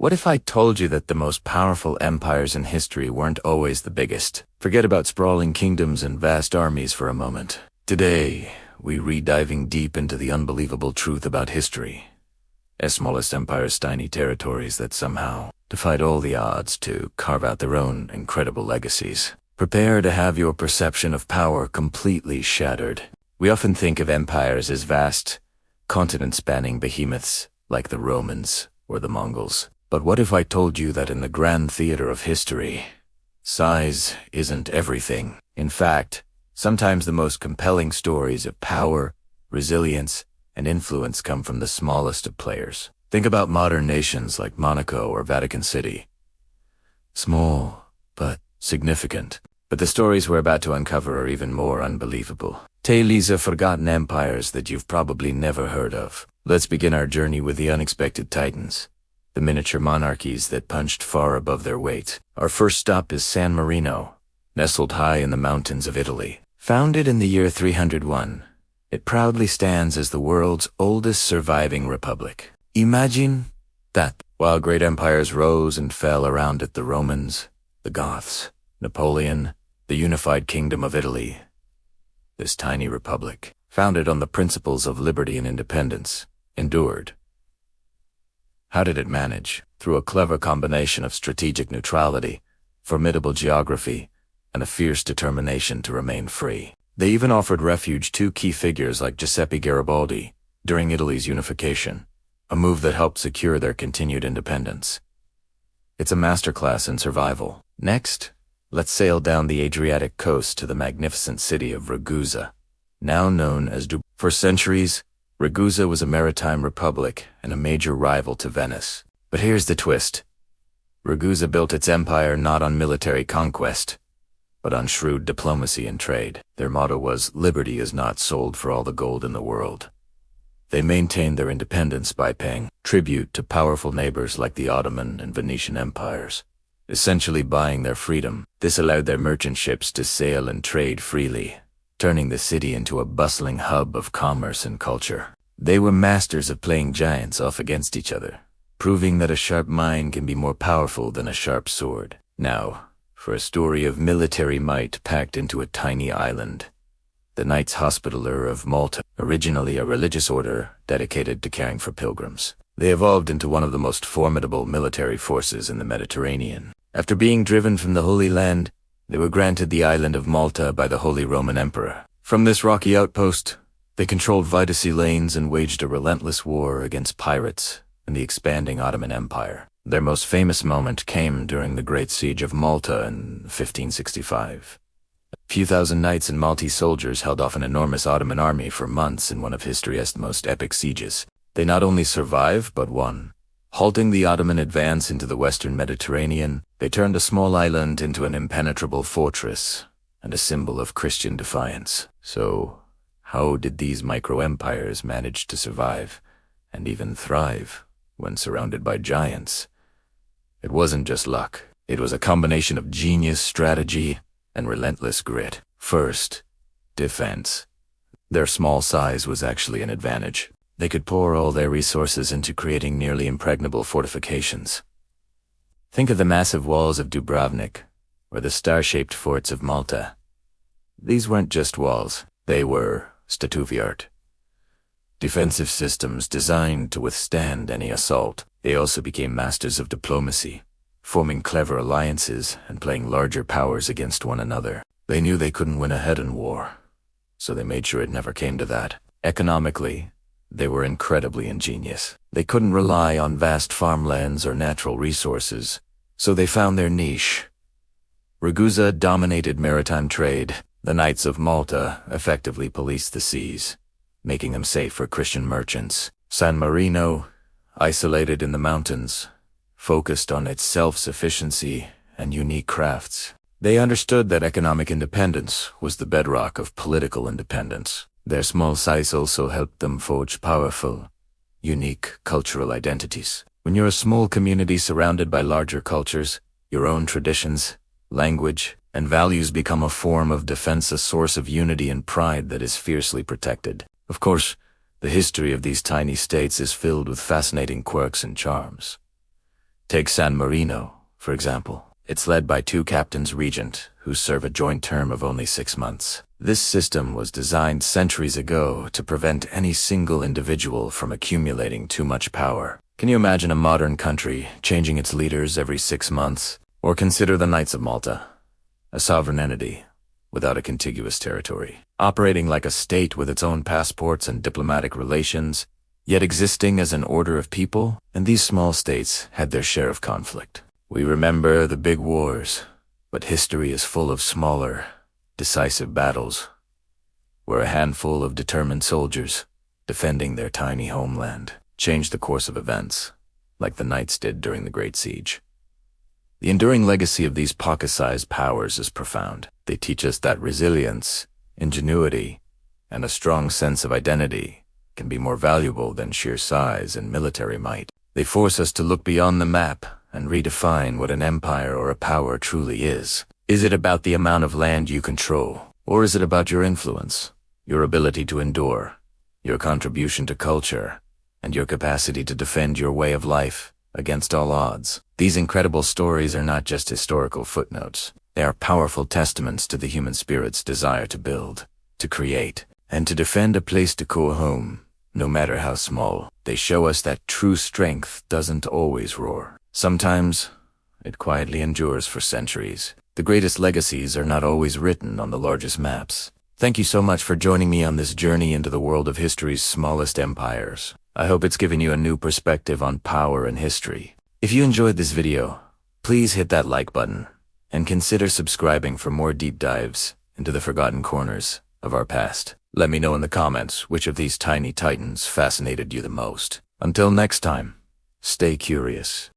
What if I told you that the most powerful empires in history weren't always the biggest? Forget about sprawling kingdoms and vast armies for a moment. Today, we re-diving deep into the unbelievable truth about history. As smallest empires, tiny territories that somehow defied all the odds to carve out their own incredible legacies. Prepare to have your perception of power completely shattered. We often think of empires as vast, continent-spanning behemoths like the Romans or the Mongols. But what if I told you that in the grand theater of history, size isn't everything? In fact, sometimes the most compelling stories of power, resilience, and influence come from the smallest of players. Think about modern nations like Monaco or Vatican City. Small, but significant. But the stories we're about to uncover are even more unbelievable. Tales of forgotten empires that you've probably never heard of. Let's begin our journey with the unexpected titans, the miniature monarchies that punched far above their weight. Our first stop is San Marino, nestled high in the mountains of Italy. Founded in the year 301, it proudly stands as the world's oldest surviving republic. Imagine that. While great empires rose and fell around it, the Romans, the Goths, Napoleon, the unified kingdom of Italy, this tiny republic, founded on the principles of liberty and independence, endured. How did it manage? Through a clever combination of strategic neutrality, formidable geography, and a fierce determination to remain free. They even offered refuge to key figures like Giuseppe Garibaldi during Italy's unification, a move that helped secure their continued independence. It's a masterclass in survival. Next, let's sail down the Adriatic coast to the magnificent city of Ragusa, now known as Dubrovnik. For centuries, Ragusa was a maritime republic and a major rival to Venice. But here's the twist. Ragusa built its empire not on military conquest, but on shrewd diplomacy and trade. Their motto was, "Liberty is not sold for all the gold in the world." They maintained their independence by paying tribute to powerful neighbors like the Ottoman and Venetian empires, essentially buying their freedom. This allowed their merchant ships to sail and trade freely, turning the city into a bustling hub of commerce and culture. They were masters of playing giants off against each other, proving that a sharp mind can be more powerful than a sharp sword. Now, for a story of military might packed into a tiny island. The Knights Hospitaller of Malta, originally a religious order dedicated to caring for pilgrims. They evolved into one of the most formidable military forces in the Mediterranean. After being driven from the Holy Land, they were granted the island of Malta by the Holy Roman Emperor. From this rocky outpost, they controlled vital sea lanes and waged a relentless war against pirates and the expanding Ottoman Empire. Their most famous moment came during the Great Siege of Malta in 1565. A few thousand knights and Maltese soldiers held off an enormous Ottoman army for months in one of history's most epic sieges. They not only survived, but won. Halting the Ottoman advance into the western Mediterranean, they turned a small island into an impenetrable fortress and a symbol of Christian defiance. So, how did these micro-empires manage to survive and even thrive when surrounded by giants? It wasn't just luck. It was a combination of genius, strategy, and relentless grit. First, defense. Their small size was actually an advantage. They could pour all their resources into creating nearly impregnable fortifications. Think of the massive walls of Dubrovnik, or the star-shaped forts of Malta. These weren't just walls. They were state of the art. Defensive systems designed to withstand any assault. They also became masters of diplomacy, forming clever alliances and playing larger powers against one another. They knew they couldn't win a head-on war, so they made sure it never came to that. Economically, they were incredibly ingenious. They couldn't rely on vast farmlands or natural resources, so they found their niche. Ragusa dominated maritime trade. The Knights of Malta effectively policed the seas, making them safe for Christian merchants. San Marino, isolated in the mountains, focused on its self-sufficiency and unique crafts. They understood that economic independence was the bedrock of political independence. Their small size also helped them forge powerful, unique cultural identities. When you're a small community surrounded by larger cultures, your own traditions, language, and values become a form of defense, a source of unity and pride that is fiercely protected. Of course, the history of these tiny states is filled with fascinating quirks and charms. Take San Marino, for example. It's led by two captains regent who serve a joint term of only 6 months. This system was designed centuries ago to prevent any single individual from accumulating too much power. Can you imagine a modern country changing its leaders every 6 months? Or consider the Knights of Malta, a sovereign entity without a contiguous territory, operating like a state with its own passports and diplomatic relations, yet existing as an order of people, and these small states had their share of conflict. We remember the big wars, but history is full of smaller, decisive battles, where a handful of determined soldiers, defending their tiny homeland, changed the course of events, like the Knights did during the Great Siege. The enduring legacy of these pocket-sized powers is profound. They teach us that resilience, ingenuity, and a strong sense of identity can be more valuable than sheer size and military might. They force us to look beyond the map and redefine what an empire or a power truly is. Is it about the amount of land you control, or is it about your influence, your ability to endure, your contribution to culture, and your capacity to defend your way of life against all odds? These incredible stories are not just historical footnotes. They are powerful testaments to the human spirit's desire to build, to create, and to defend a place to call home, no matter how small. They show us that true strength doesn't always roar. Sometimes, it quietly endures for centuries. The greatest legacies are not always written on the largest maps. Thank you so much for joining me on this journey into the world of history's smallest empires. I hope it's given you a new perspective on power and history. If you enjoyed this video, please hit that like button and consider subscribing for more deep dives into the forgotten corners of our past. Let me know in the comments which of these tiny titans fascinated you the most. Until next time, stay curious.